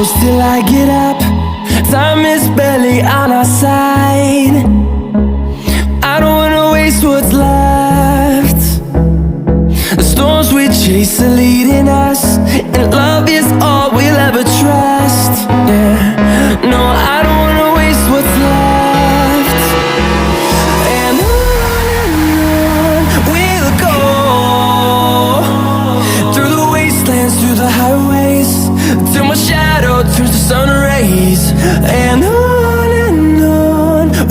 close till I get up. Time is barely on our side. I don't wanna waste what's left. The storms we chase are leading us, and love is all we'll ever trust. Yeah, no, I don't wanna waste what's left. And on we'll go, through the wastelands, through the highways, till my shadow turns to sun rays. And on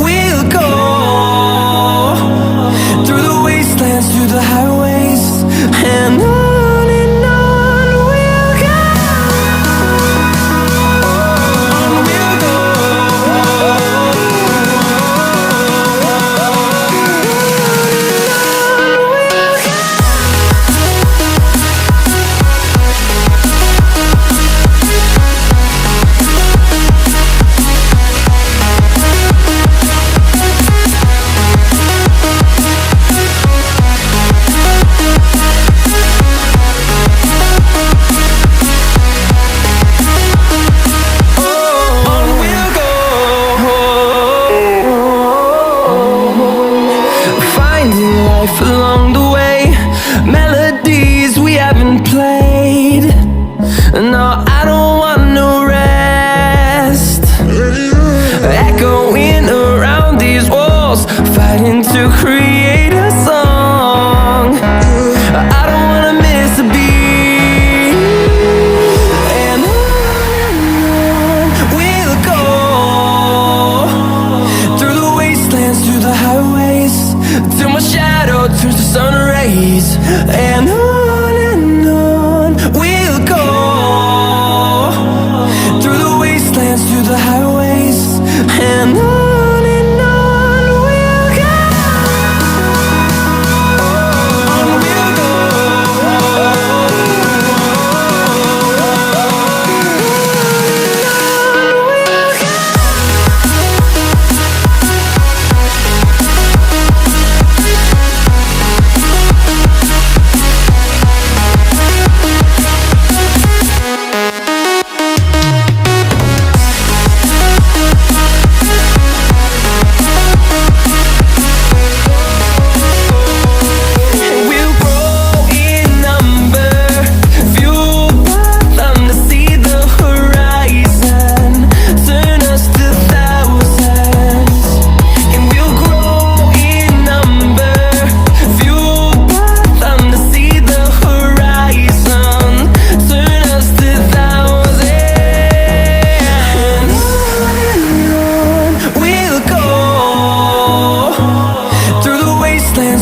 we'll go, through the wastelands, through the highways, and on we'll go. On we'll go. Along the way, melodies we haven't played. No, I don't want no rest. Echoing around these walls, fighting to create a song. I don't wanna miss a beat. And on we'll go, through the wastelands, through the highways, till my shadow turns to sun rays. And on we'll go, through the wastelands, through the highways, and on we'll go. On we'll go.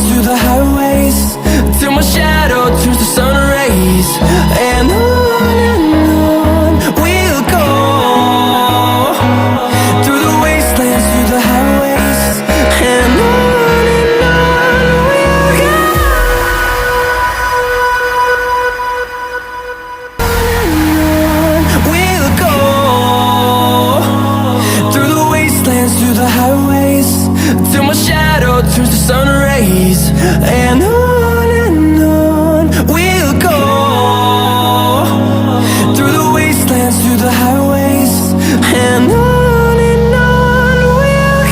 Through the highways, till my shadow turns to sun rays. And on we'll go, through the wastelands, through the highways, and on we'll go. On we'll go, through the wastelands, through the highways, till my shadow turns to sun rays. And on we'll go, through the wastelands, through the highways, and on we'll go.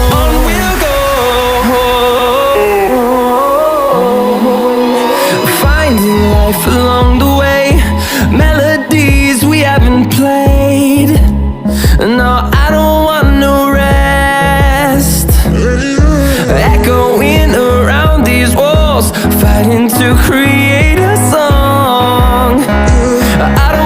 On we'll go. Along the way, melodies we haven't played. No, I don't want no rest. Echoing around these walls, fighting to create